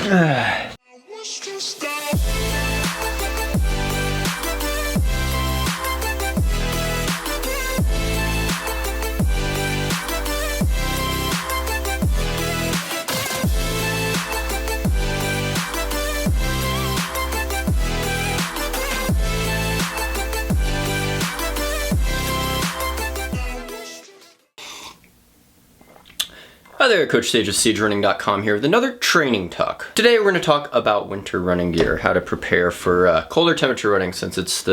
Hi there, Coach Sage of SageRunning.com here with another training talk. Today we're going to talk about winter running gear, how to prepare for colder temperature running since it's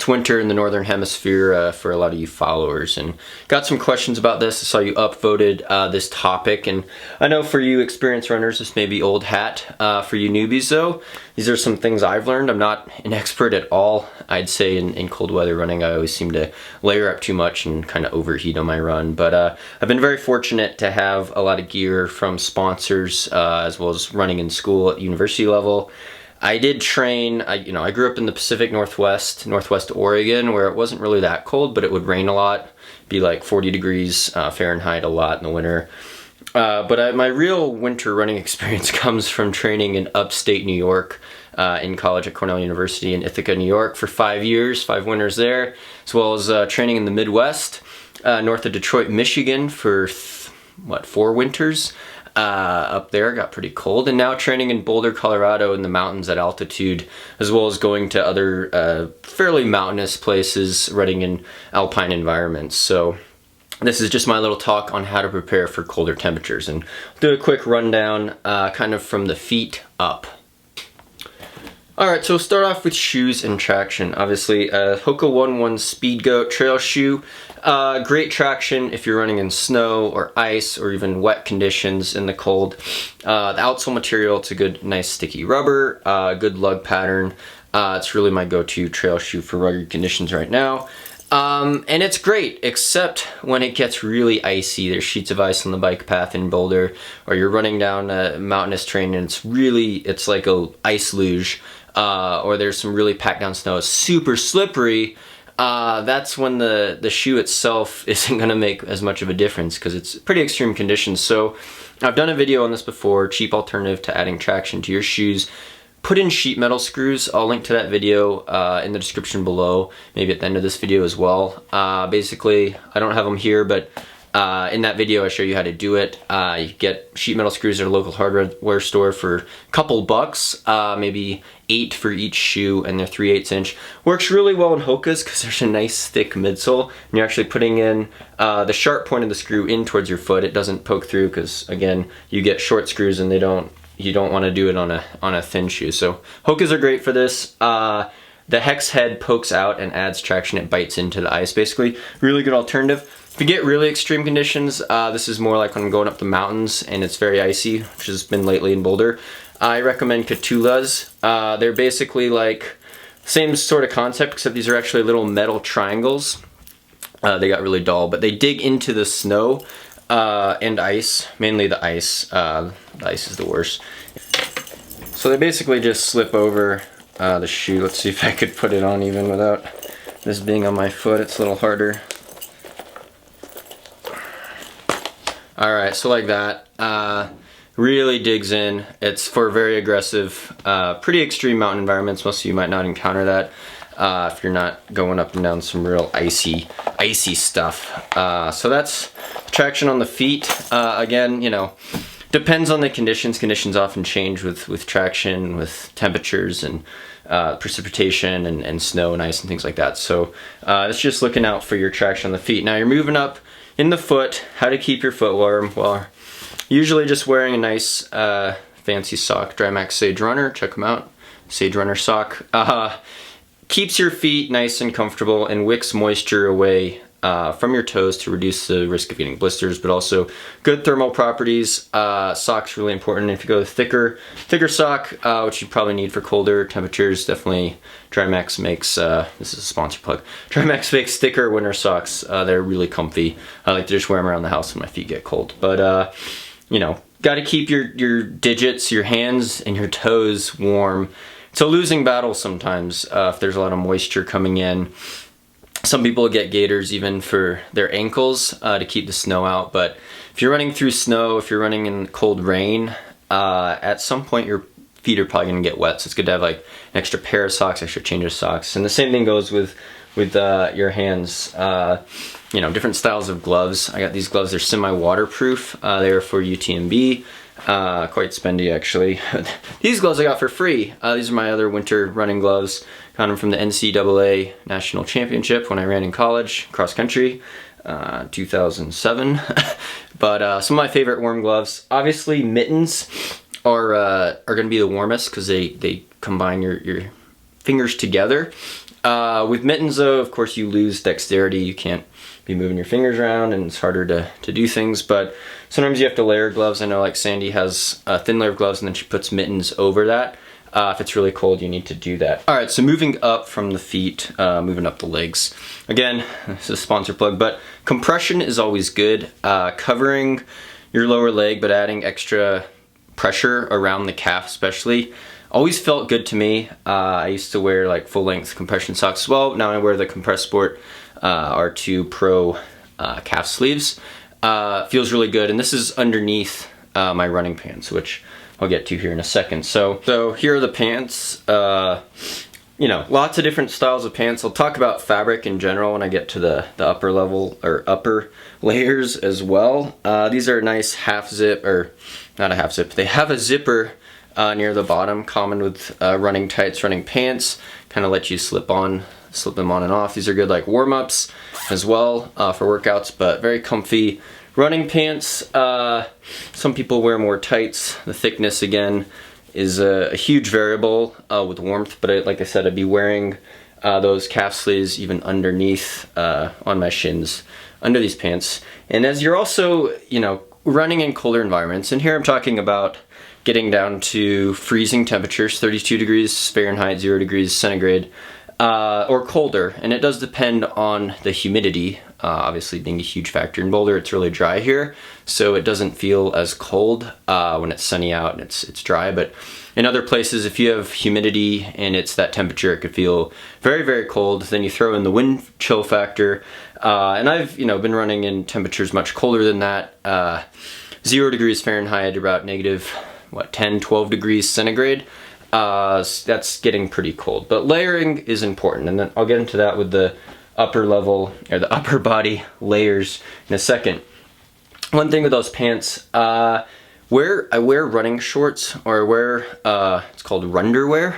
winter in the northern hemisphere for a lot of you followers. And got some questions about this. I saw you upvoted this topic, and I know for you experienced runners this may be old hat. For you newbies though, these are some things I've learned. I'm not an expert at all. I'd say in cold weather running I always seem to layer up too much and kind of overheat on my run, but I've been very fortunate to have a lot of gear from sponsors as well as running in school at university level. I did train, I grew up in the Pacific Northwest Oregon, where it wasn't really that cold, but it would rain a lot, be like 40 degrees Fahrenheit a lot in the winter. But my real winter running experience comes from training in upstate New York in college at Cornell University in Ithaca, New York for 5 years, 5 winters there, as well as training in the Midwest, north of Detroit, Michigan for 4 winters. Up there, got pretty cold, and now training in Boulder, Colorado in the mountains at altitude, as well as going to other fairly mountainous places, running in alpine environments. So this is just my little talk on how to prepare for colder temperatures, and I'll do a quick rundown kind of from the feet up. Alright, so we'll start off with shoes and traction. Obviously, Hoka 1-1 Speed Goat trail shoe. Great traction if you're running in snow or ice or even wet conditions in the cold. The outsole material, it's a good, nice sticky rubber, good lug pattern. It's really my go-to trail shoe for rugged conditions right now. And it's great, except when it gets really icy. There's sheets of ice on the bike path in Boulder, or you're running down a mountainous terrain and it's like a ice luge, or there's some really packed down snow. It's super slippery. That's when the shoe itself isn't going to make as much of a difference because it's pretty extreme conditions. So I've done a video on this before, cheap alternative to adding traction to your shoes. Put in sheet metal screws. I'll link to that video in the description below, maybe at the end of this video as well. Basically, I don't have them here, but in that video I show you how to do it. You get sheet metal screws at a local hardware store for a couple bucks, maybe 8 for each shoe, and they're 3/8 inch. Works really well in Hokas because there's a nice thick midsole, and you're actually putting in the sharp point of the screw in towards your foot. It doesn't poke through because, again, you get short screws and you don't want to do it on a thin shoe. So Hokas are great for this. The hex head pokes out and adds traction. It bites into the ice, basically. Really good alternative. If you get really extreme conditions, this is more like when I'm going up the mountains and it's very icy, which has been lately in Boulder. I recommend Katulas. They're basically like same sort of concept, except these are actually little metal triangles. They got really dull, but they dig into the snow and ice, mainly the ice. The ice is the worst. So they basically just slip over the shoe. Let's see if I could put it on even without this being on my foot. It's a little harder. Alright, so like that. Really digs in. It's for very aggressive, pretty extreme mountain environments. Most of you might not encounter that if you're not going up and down some real icy stuff. So that's traction on the feet. Again, depends on the conditions. Conditions often change with traction, with temperatures and precipitation and snow and ice and things like that. So it's just looking out for your traction on the feet. Now you're moving up in the foot. How to keep your foot warm? Well, usually just wearing a nice fancy sock. Drymax Sage Runner, check them out. Sage Runner sock. Keeps your feet nice and comfortable and wicks moisture away from your toes to reduce the risk of getting blisters, but also good thermal properties. Sock's really important. If you go with thicker sock, which you probably need for colder temperatures, definitely Drymax makes, this is a sponsor plug, Drymax makes thicker winter socks. They're really comfy. I like to just wear them around the house when my feet get cold. But, got to keep your digits, your hands, and your toes warm. It's a losing battle sometimes if there's a lot of moisture coming in. Some people get gaiters even for their ankles to keep the snow out, but if you're running through snow, if you're running in cold rain, at some point your feet are probably gonna get wet, so it's good to have like an extra pair of socks, extra change of socks. And the same thing goes with your hands. You know, different styles of gloves. I got these gloves, they're semi-waterproof. They're for UTMB. Quite spendy actually. These gloves I got for free. These are my other winter running gloves. Got them from the NCAA National Championship when I ran in college, cross country, 2007. But some of my favorite warm gloves. Obviously mittens are gonna be the warmest because they combine your fingers together. With mittens though, of course you lose dexterity. You can't be moving your fingers around and it's harder to do things, but sometimes you have to layer gloves. I know like Sandy has a thin layer of gloves and then she puts mittens over that. If it's really cold, you need to do that. All right, so moving up from the feet, moving up the legs. Again, this is a sponsor plug, but compression is always good. Covering your lower leg, but adding extra pressure around the calf especially, always felt good to me. I used to wear like full length compression socks as well. Now I wear the Compress Sport R2 Pro calf sleeves. Feels really good, and this is underneath my running pants, which I'll get to here in a second. So here are the pants. You know, lots of different styles of pants. I'll talk about fabric in general when I get to the upper level or upper layers as well. These are a nice half zip, or not a half zip. They have a zipper near the bottom, common with running tights, running pants. Kind of let you slip them on and off. These are good like warm-ups as well for workouts, but very comfy running pants. Some people wear more tights. The thickness again is a huge variable with warmth, but like I said, I'd be wearing those calf sleeves even underneath on my shins under these pants. And as you're also, you know, running in colder environments, and here I'm talking about getting down to freezing temperatures, 32 degrees Fahrenheit, 0 degrees centigrade, or colder, and it does depend on the humidity. Obviously being a huge factor in Boulder, it's really dry here, so it doesn't feel as cold when it's sunny out and it's dry. But in other places, if you have humidity and it's that temperature, it could feel very, very cold. Then you throw in the wind chill factor, and I've been running in temperatures much colder than that. 0 degrees Fahrenheit, about negative 10, 12 degrees centigrade. That's getting pretty cold, but layering is important, and then I'll get into that with the upper level or the upper body layers in a second. One thing with those pants, I wear running shorts, or I wear it's called runderwear,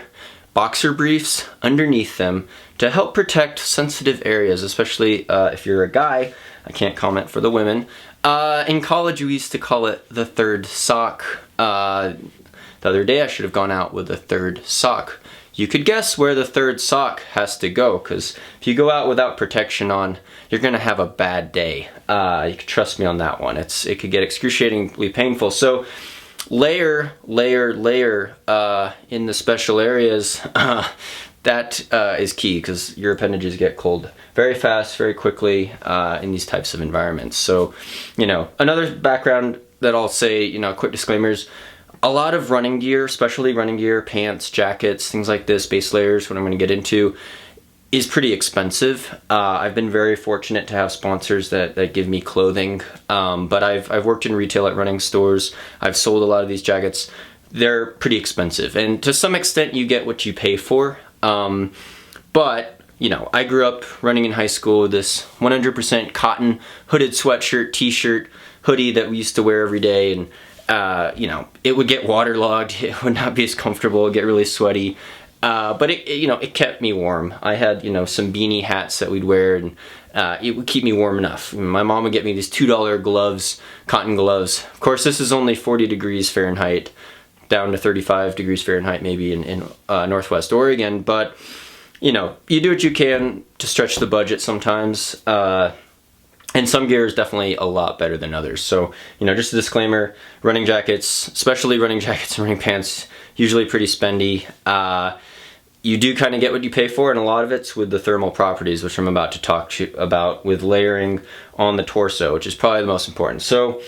boxer briefs underneath them to help protect sensitive areas, especially if you're a guy. I can't comment for the women. In college we used to call it the third sock. The other day I should have gone out with a third sock. You could guess where the third sock has to go, because if you go out without protection on, you're gonna have a bad day. You can trust me on that one. It could get excruciatingly painful. So layer in the special areas. That is key, because your appendages get cold very fast, very quickly in these types of environments. So, another background that I'll say, quick disclaimers. A lot of running gear, especially running gear, pants, jackets, things like this, base layers, what I'm going to get into, is pretty expensive. I've been very fortunate to have sponsors that give me clothing, but I've worked in retail at running stores. I've sold a lot of these jackets. They're pretty expensive, and to some extent you get what you pay for. But I grew up running in high school with this 100% cotton hooded sweatshirt, t-shirt, hoodie that we used to wear every day, and it would get waterlogged. It would not be as comfortable. It would get really sweaty. But it kept me warm. I had, some beanie hats that we'd wear, and it would keep me warm enough. My mom would get me these $2 gloves, cotton gloves. Of course, this is only 40 degrees Fahrenheit, down to 35 degrees Fahrenheit maybe in Northwest Oregon. But, you do what you can to stretch the budget sometimes. And some gear is definitely a lot better than others. So, just a disclaimer, running jackets, especially running jackets and running pants, usually pretty spendy. You do kind of get what you pay for, and a lot of it's with the thermal properties, which I'm about to talk to you about with layering on the torso, which is probably the most important. So,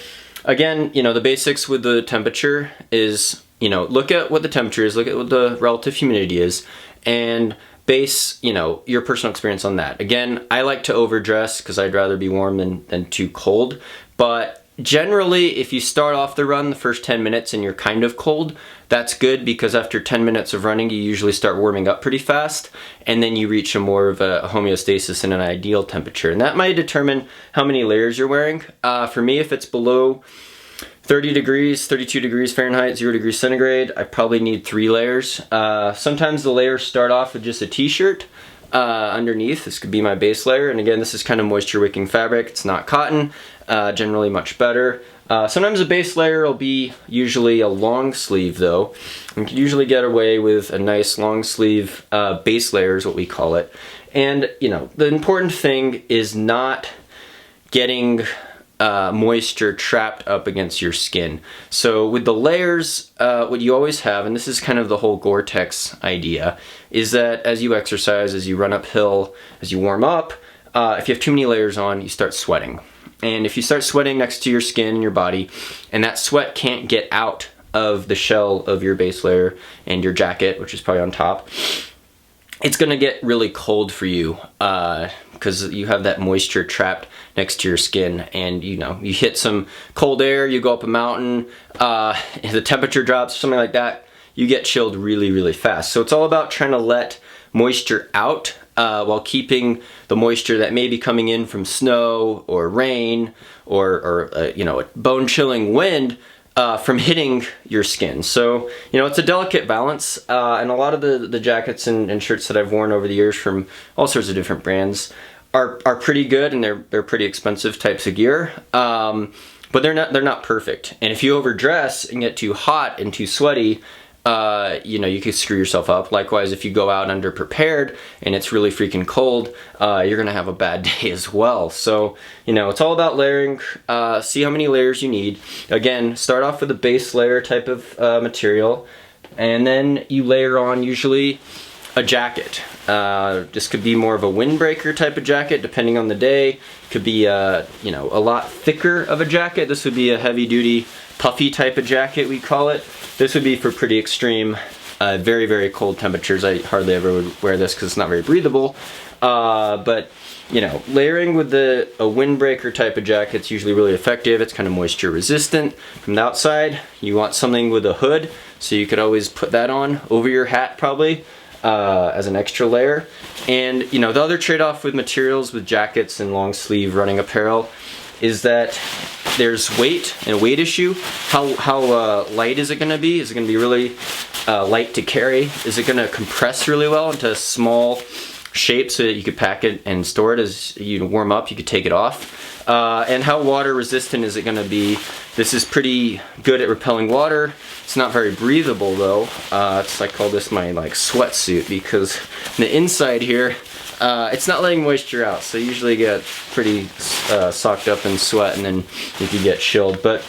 again, the basics with the temperature is, look at what the temperature is, look at what the relative humidity is, and base, your personal experience on that. Again, I like to overdress because I'd rather be warm than too cold, but generally, if you start off the run the first 10 minutes and you're kind of cold, that's good, because after 10 minutes of running, you usually start warming up pretty fast, and then you reach a more of a homeostasis and an ideal temperature. And that might determine how many layers you're wearing. For me, if it's below 30 degrees, 32 degrees Fahrenheit, 0 degrees centigrade, I probably need 3 layers. Sometimes the layers start off with just a t-shirt underneath. This could be my base layer, and again, this is kind of moisture wicking fabric. It's not cotton, generally much better. Sometimes a base layer will be usually a long sleeve though. You can usually get away with a nice long sleeve base layer is what we call it. And you know, the important thing is not getting moisture trapped up against your skin. So with the layers, what you always have, and this is kind of the whole Gore-Tex idea, is that as you exercise, as you run uphill, as you warm up, if you have too many layers on, you start sweating. And if you start sweating next to your skin and your body, and that sweat can't get out of the shell of your base layer and your jacket, which is probably on top, it's gonna get really cold for you because you have that moisture trapped next to your skin, and you know, you hit some cold air, you go up a mountain, the temperature drops, something like that, you get chilled really, really fast. So it's all about trying to let moisture out while keeping the moisture that may be coming in from snow or rain or you know, a bone-chilling wind from hitting your skin. So, you know, it's a delicate balance, and a lot of the jackets and shirts that I've worn over the years from all sorts of different brands are pretty good, and they're pretty expensive types of gear, but they're not perfect. And if you overdress and get too hot and too sweaty, you know, you could screw yourself up. Likewise, if you go out underprepared and it's really freaking cold, you're gonna have a bad day as well. So, you know, it's all about layering. See how many layers you need. Again, start off with a base layer type of material, and then you layer on usually a jacket. This could be more of a windbreaker type of jacket depending on the day. Could be you know, a lot thicker of a jacket. This would be a heavy duty puffy type of jacket, we call it. This would be for pretty extreme, very, very cold temperatures. I hardly ever would wear this because it's not very breathable. But you know, layering with a windbreaker type of jacket is usually really effective. It's kind of moisture resistant from the outside. You want something with a hood, so you could always put that on over your hat probably as an extra layer. And you know, the other trade-off with materials with jackets and long sleeve running apparel is that there's weight and a weight issue. How light is it going to be? Is it going to be really light to carry? Is it going to compress really well into a small shape so that you could pack it and store it as you warm up? You could take it off. And how water resistant is it going to be? This is pretty good at repelling water. It's not very breathable though. It's, I call this my like sweatsuit, because the inside here, it's not letting moisture out, so you usually get pretty socked up in sweat, and then you can get chilled. But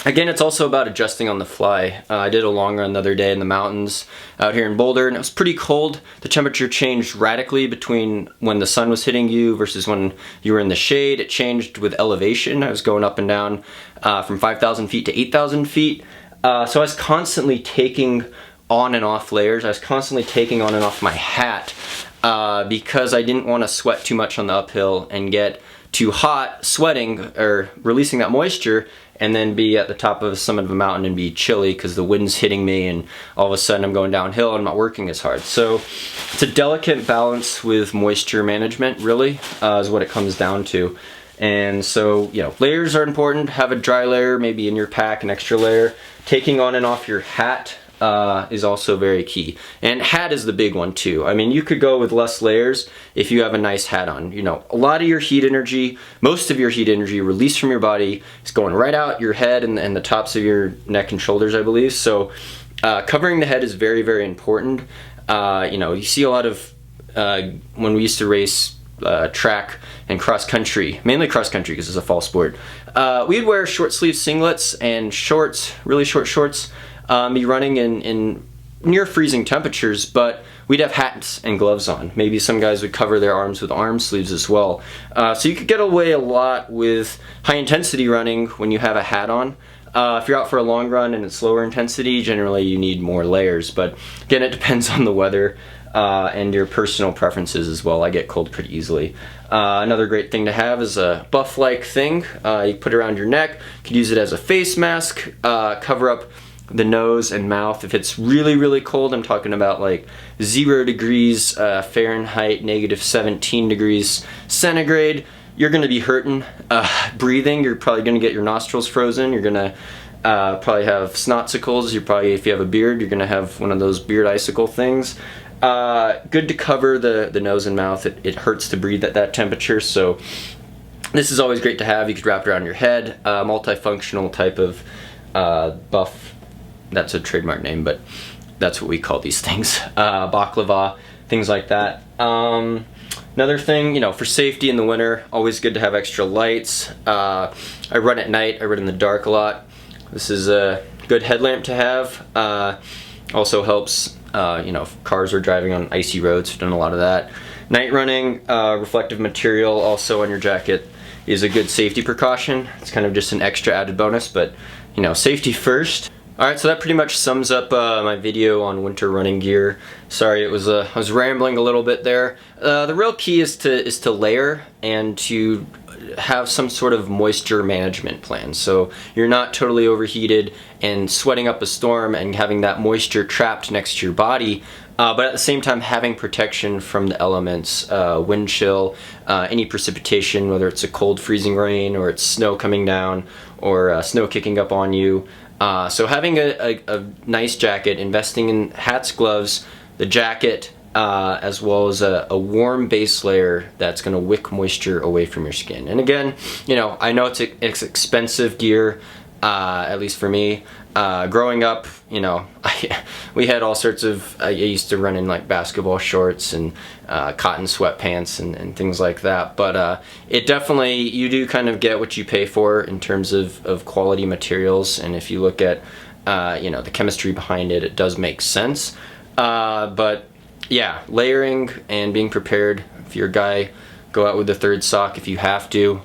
again, it's also about adjusting on the fly. I did a long run the other day in the mountains out here in Boulder, and it was pretty cold. The temperature changed radically between when the sun was hitting you versus when you were in the shade. It changed with elevation. I was going up and down from 5,000 feet to 8,000 feet. So I was constantly taking on and off layers. I was constantly taking on and off my hat because I didn't want to sweat too much on the uphill and get too hot sweating or releasing that moisture, and then be at the top of the summit of a mountain and be chilly because the wind's hitting me, and all of a sudden I'm going downhill and I'm not working as hard. So it's a delicate balance with moisture management, really, is what it comes down to. And so, you know, layers are important. Have a dry layer maybe in your pack, an extra layer. Taking on and off your hat is also very key. And hat is the big one too. I mean, you could go with less layers if you have a nice hat on. You know, a lot of your heat energy, most of your heat energy released from your body is going right out your head and the tops of your neck and shoulders, I believe. So covering the head is very, very important. You know, you see a lot of, when we used to race track and cross country, mainly cross country because it's a fall sport, we'd wear short sleeve singlets and shorts, really short shorts, be running in near freezing temperatures, but we'd have hats and gloves on. Maybe some guys would cover their arms with arm sleeves as well. So you could get away a lot with high intensity running when you have a hat on. If you're out for a long run and it's lower intensity, generally you need more layers, but again, it depends on the weather and your personal preferences as well. I get cold pretty easily. Another great thing to have is a buff-like thing. You put it around your neck. You could use it as a face mask, cover up the nose and mouth. If it's really, really cold, I'm talking about like 0 degrees Fahrenheit, -17 degrees centigrade, you're gonna be hurting. Breathing, you're probably gonna get your nostrils frozen. You're gonna probably have snotsicles. You're probably, if you have a beard, you're gonna have one of those beard icicle things. Good to cover the nose and mouth. It hurts to breathe at that temperature, so this is always great to have. You could wrap it around your head. Multifunctional type of buff. That's a trademark name, but that's what we call these things. Baklava, things like that. Another thing, you know, for safety in the winter, always good to have extra lights. I run at night. I run in the dark a lot. This is a good headlamp to have. Also helps, you know, if cars are driving on icy roads. I've done a lot of that. Night running, reflective material also on your jacket is a good safety precaution. It's kind of just an extra added bonus, but, you know, safety first. Alright, so that pretty much sums up my video on winter running gear. Sorry, I was rambling a little bit there. The real key is to layer and to have some sort of moisture management plan, so you're not totally overheated and sweating up a storm and having that moisture trapped next to your body, but at the same time having protection from the elements, wind chill, any precipitation, whether it's a cold freezing rain or it's snow coming down or snow kicking up on you. So having a nice jacket, investing in hats, gloves, the jacket, as well as a warm base layer that's going to wick moisture away from your skin. And again, you know, I know it's expensive gear, at least for me. Growing up, you know, we had all sorts of, I used to run in like basketball shorts and cotton sweatpants and things like that, but it definitely, you do kind of get what you pay for in terms of quality materials, and if you look at, you know, the chemistry behind it, it does make sense. But yeah, layering and being prepared. If you're a guy, go out with the third sock if you have to,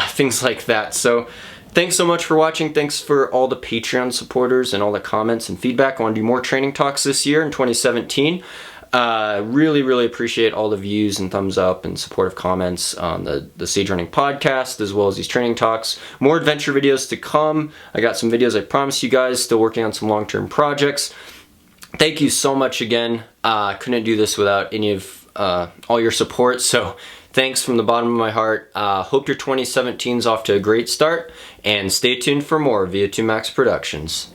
things like that. So thanks so much for watching. Thanks for all the Patreon supporters and all the comments and feedback. I want to do more training talks this year in 2017. Really, really appreciate all the views and thumbs up and supportive comments on the Sage Running podcast, as well as these training talks. More adventure videos to come. I got some videos I promised you guys, still working on some long-term projects. Thank you so much again. Couldn't do this without any of all your support, so thanks from the bottom of my heart. Hope your 2017's off to a great start, and stay tuned for more via 2Max Productions.